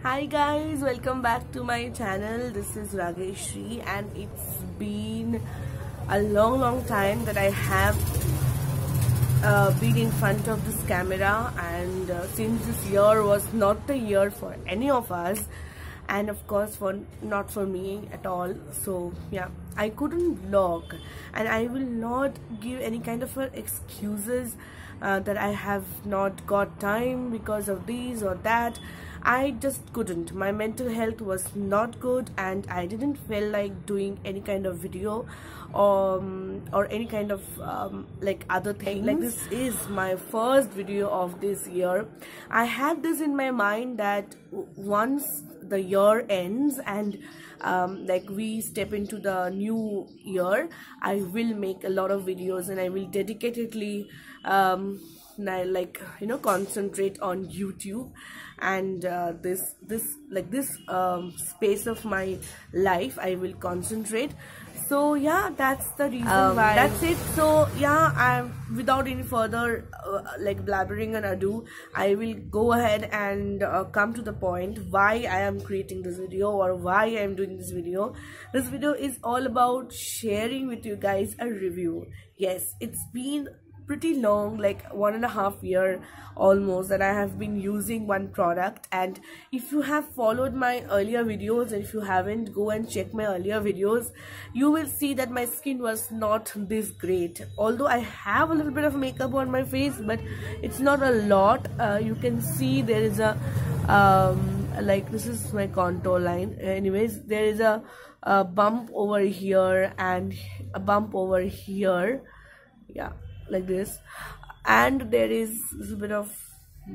Hi guys, welcome back to my channel. This is Rageshri and it's been a long time that I have been in front of this camera, and since this year was not the year for any of us, and of course not for me at all, so yeah, I couldn't vlog, and I will not give any kind of excuses that I have not got time because of this or that. I just couldn't. My mental health was not good and I didn't feel like doing any kind of video or any kind of like other thing. Like, this is my first video of this year. I had this in my mind that once the year ends and like we step into the new year, I will make a lot of videos and I will dedicatedly concentrate on YouTube and this space of my life I will concentrate. So yeah, that's the reason why. That's it. So yeah, I'm without any further blabbering and ado, I will go ahead and come to the point why I am creating this video or why I am doing this video. This video is all about sharing with you guys a review. Yes, it's been pretty long, like 1.5 years almost, that I have been using one product. And if you have followed my earlier videos, and if you haven't, go and check my earlier videos, you will see that my skin was not this great. Although I have a little bit of makeup on my face, but it's not a lot. You can see there is a this is my contour line. Anyways, there is a bump over here and a bump over here, yeah, like this, and there is a bit of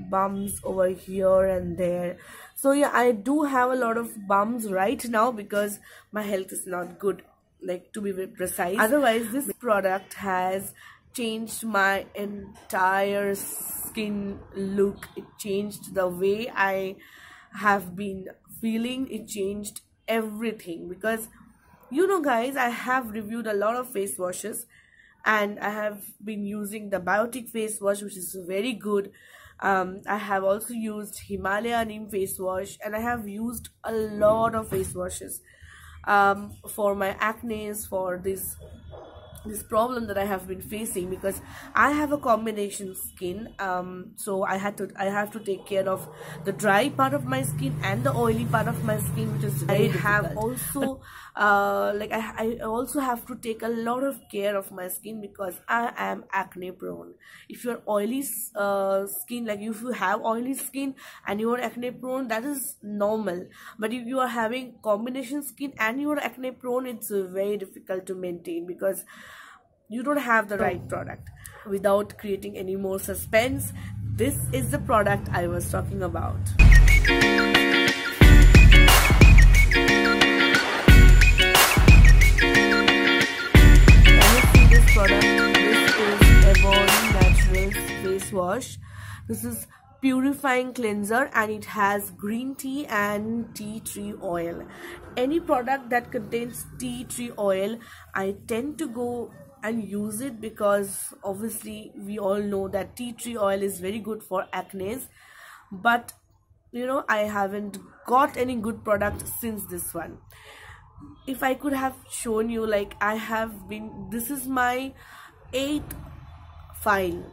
bumps over here and there. So yeah, I do have a lot of bumps right now because my health is not good, like, to be very precise. Otherwise, this product has changed my entire skin look. It changed the way I have been feeling. It changed everything because, you know guys, I have reviewed a lot of face washes and I have been using the Biotic face wash, which is very good. I have also used Himalaya Neem face wash, and I have used a lot of face washes for my acne, for this problem that I have been facing, because I have a combination skin. So I have to take care of the dry part of my skin and the oily part of my skin, which is very difficult. Have also I also have to take a lot of care of my skin because I am acne prone. If you're oily skin, like if you have oily skin and you are acne prone, that is normal. But if you are having combination skin and you are acne prone, it's very difficult to maintain because you don't have the right product. Without creating any more suspense, this is the product I was talking about. Product. This is Avon Naturals face wash. This is purifying cleanser and it has green tea and tea tree oil. Any product that contains tea tree oil, I tend to go and use it because obviously we all know that tea tree oil is very good for acne. But you know, I haven't got any good product since this one. If I could have shown you, like, this is my 8th file.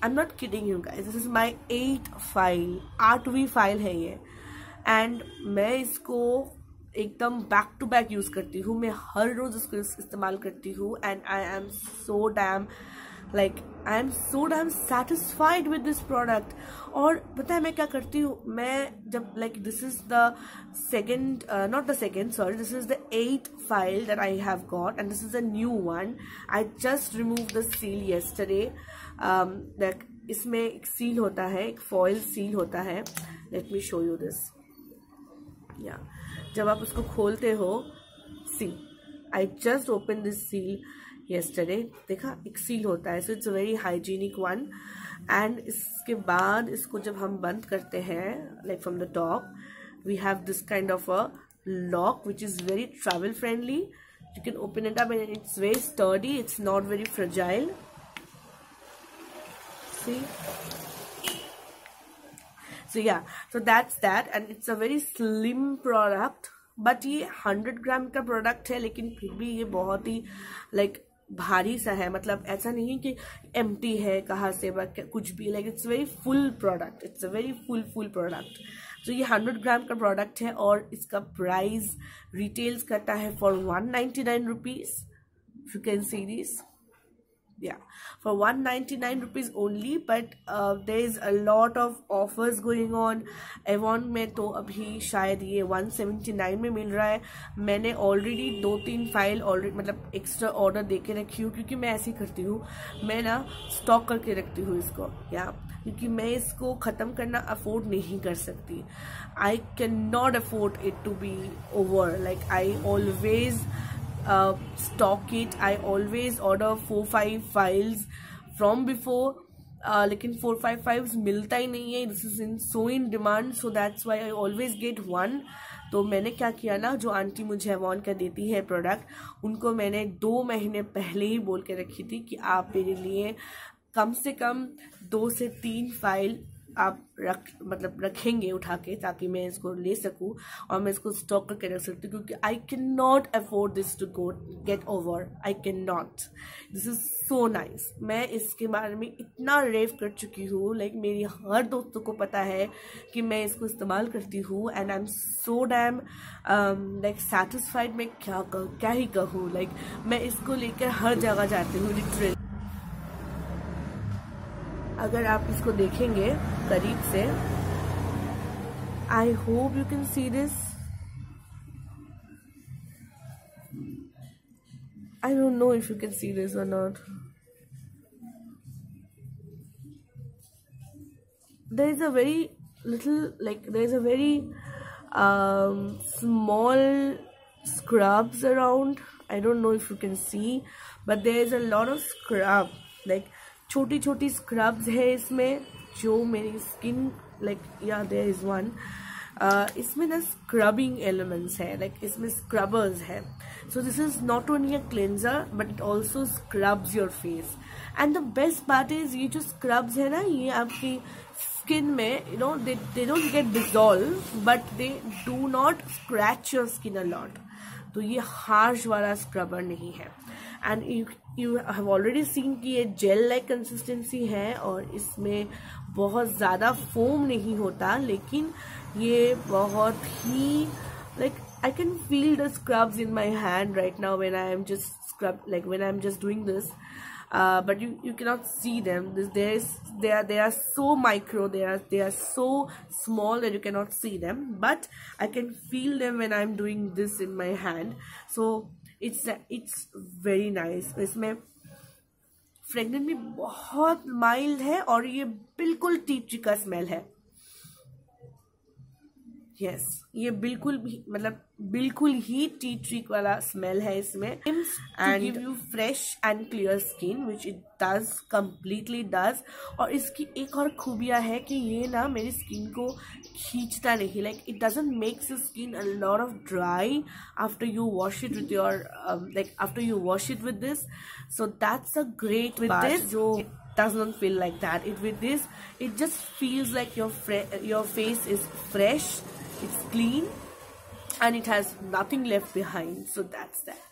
I'm not kidding you guys, this is my 8th file, 8वीं file है ये, and मैं इसको एकदम back to back use करती हूँ. मैं हर रोज इसको इस्तेमाल करती हूँ and I am so damn satisfied with this product. और पता है मैं क्या करती हूँ, मैं जब this is the second, not the second, sorry, this is the 8th file that I have got and this is a new one. I just removed the seal yesterday. Like, इसमें एक seal होता है, एक foil seal होता है. Let me show you this. Yeah, जब आप उसको खोलते हो, see, I just opened this seal yesterday. देखा, एक सील होता है, so it's a very hygienic one. And इसके बाद इसको जब हम बंद करते हैं, like from the top, we have this kind of a lock which is very travel friendly. You can open it up and it's very sturdy. It's not very fragile. See, So yeah, so that's that, and it's a very slim product. But ये 100 ग्राम का product है, लेकिन फिर भी ये बहुत ही like भारी सा है. मतलब ऐसा नहीं कि एम्प्टी है कहाँ से कुछ भी, like it's very full product, it's a very full product. तो ये 100 ग्राम का प्रोडक्ट है और इसका प्राइस रिटेल्स करता है for 199 rupees. You can see this, yeah, for 199 rupees only. But there is a lot of offers going on. Avon में तो अभी शायद ये 179 में मिल रहा है. मैंने ऑलरेडी 2-3 फाइल ऑलरेडी मतलब एक्स्ट्रा ऑर्डर दे के रखी हूँ, क्योंकि मैं ऐसे ही करती हूँ, मैं ना स्टॉक करके रखती हूँ इसको, या क्योंकि मैं इसको ख़त्म करना अफोर्ड नहीं कर सकती. I can not afford it to be over. Like I always stock it. I always order 4-5 files from before, लेकिन 4-5 files मिलता ही नहीं है. This is in so in demand, so that's why I always get one. तो मैंने क्या किया ना, जो आंटी मुझे Avon का देती है प्रोडक्ट, उनको मैंने 2 महीने पहले ही बोल के रखी थी कि आप मेरे लिए कम से कम 2 से 3 फाइल आप रखेंगे उठा के, ताकि मैं इसको ले सकूं और मैं इसको स्टॉक करके रख सकती हूँ, क्योंकि I can not afford this to get over. I can not. This is so nice. मैं इसके बारे में इतना रेव कर चुकी हूँ, लाइक मेरी हर दोस्तों को पता है कि मैं इसको इस्तेमाल करती हूँ, and I am so damn like satisfied. मैं क्या ही कहूँ, लाइक मैं इसको लेकर हर जगह जाती हूँ लिटरली. अगर आप इसको देखेंगे करीब से, I hope you can see this. I don't know if you can see this or not. There is a very little, like there is a very small scrubs around. I don't know if you can see, but there is a lot of scrub, like छोटी छोटी scrubs है इसमें, जो मेरी skin like या there is one. इसमें ना scrubbing elements है, लाइक इसमें स्क्रबर्स है. So this is not only a cleanser but it also scrubs your face. And the best part is, ये जो स्क्रब्स है ना, ये आपकी स्किन में, you know, they don't get dissolve, but they do not scratch your skin a lot. तो ये harsh वाला स्क्रबर नहीं है. And you have already seen कि ये जेल लाइक कंसिस्टेंसी है और इसमें बहुत ज़्यादा फोम नहीं होता, लेकिन ये बहुत ही like I can feel the scrubs in my hand right now when I am just when I'm just doing this. But you cannot see them. They are so micro, they are so small that you cannot see them, but I can feel them when I'm doing this in my hand. So it's very nice. इसमें fragrance भी बहुत mild है और ये बिल्कुल tea tree का smell है. Yes, ये बिल्कुल भी मतलब बिल्कुल ही टी ट्री वाला स्मेल है इसमें. And give you fresh and clear skin, which it does, completely does. और इसकी एक और खूबियाँ है कि ये ना मेरी स्किन को खींचता नहीं. Like it doesn't makes your skin a lot of dry after you wash it with your after you wash it with this. So that's a great with part. This जो does not feel like that. With this it just feels like your face is fresh, it's clean, and it has nothing left behind. So that's that.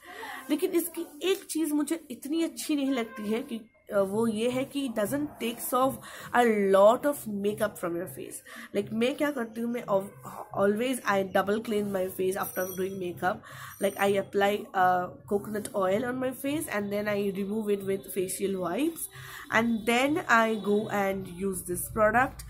लेकिन इसकी एक चीज मुझे इतनी अच्छी नहीं लगती है कि वो ये है कि doesn't takes off a lot of makeup from your face. Like मैं क्या करती हूँ, मैं always I double clean my face after doing makeup. Like I apply coconut oil on my face and then I remove it with facial wipes, and then I go and use this product,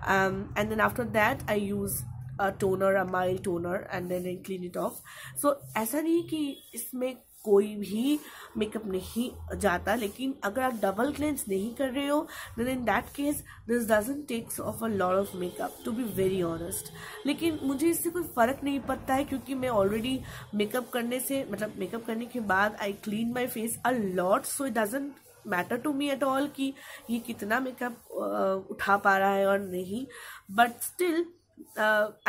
and then after that I use a toner, a mild toner, and then I clean it off. So ऐसा नहीं कि इसमें कोई भी makeup नहीं जाता, लेकिन अगर आप डबल क्लेंस नहीं कर रहे हो, then in that case this doesn't takes off a lot of makeup, to be very honest. लेकिन मुझे इससे कोई फर्क नहीं पड़ता है, क्योंकि मैं ऑलरेडी मेकअप करने से मतलब मेकअप करने के बाद I clean my face a lot. So it doesn't matter to me at all कि ये कितना मेकअप उठा पा रहा है और नहीं. But still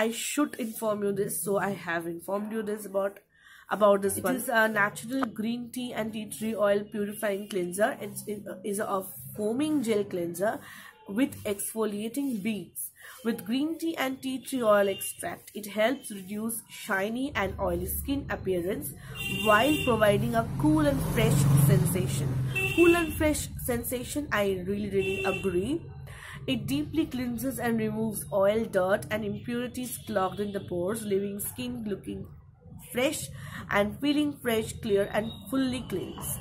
I should inform you this, so I have informed you this about this one. It is a natural green tea and tea tree oil purifying cleanser. It is a foaming gel cleanser with exfoliating beads. with green tea and tea tree oil extract. It helps reduce shiny and oily skin appearance while providing a cool and fresh sensation. Cool and fresh sensation, I really agree. It deeply cleanses and removes oil, dirt and impurities clogged in the pores, leaving skin looking fresh and feeling fresh, clear and fully cleansed.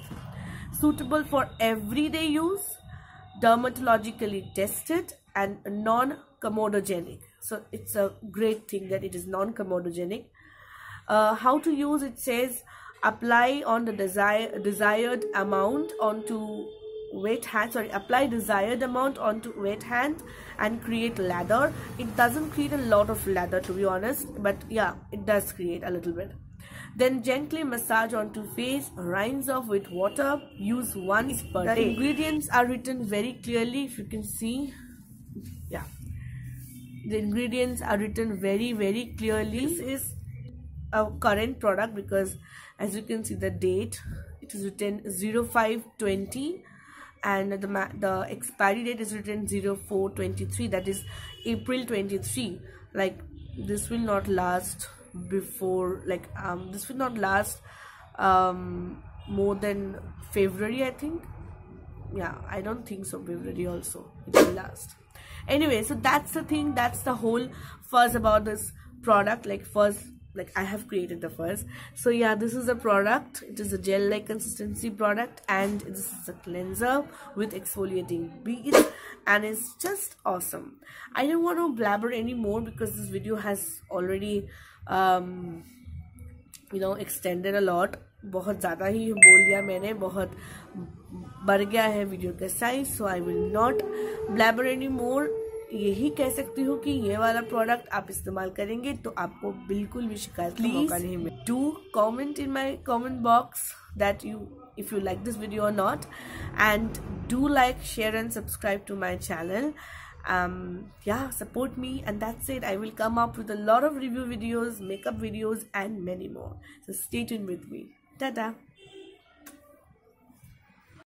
Suitable for everyday use, dermatologically tested and non-comedogenic. So it's a great thing that it is non-comedogenic. How to use, it says apply on the desired amount onto wet hand, apply desired amount onto wet hand and create lather. It doesn't create a lot of lather, to be honest, but yeah, it does create a little bit. Then gently massage onto face, rinse off with water, use once per day. The ingredients are written very clearly, if you can see. Yeah, the ingredients are written very clearly. This is a current product because as you can see the date, it is written 05/20 and the expiry date is written 04/23, that is April 23. Like this will not last before, like this will not last more than February, I think. Yeah, I don't think so, February also it will last. Anyway, so that's the thing, that's the whole fuss about this product. Like I have created the fuzz. So yeah, this is a product. It is a gel like consistency product and this is a cleanser with exfoliating beads and it's just awesome. I don't want to blabber anymore because this video has already extended a lot. बहुत ज़्यादा ही बोल दिया मैंने, बहुत बढ़ गया है video का size. So I will not blabber any more. यही कह सकती हूँ कि ये वाला प्रोडक्ट आप इस्तेमाल करेंगे तो आपको बिल्कुल भी शिकायत का मौका नहीं मिलेगा. Do comment in my comment box that if you like this video or not, and do like, share and subscribe to my channel. Yeah, support me, and that's it. I will come up with a lot of review videos, makeup videos and many more, so stay tuned with me. Ta-da.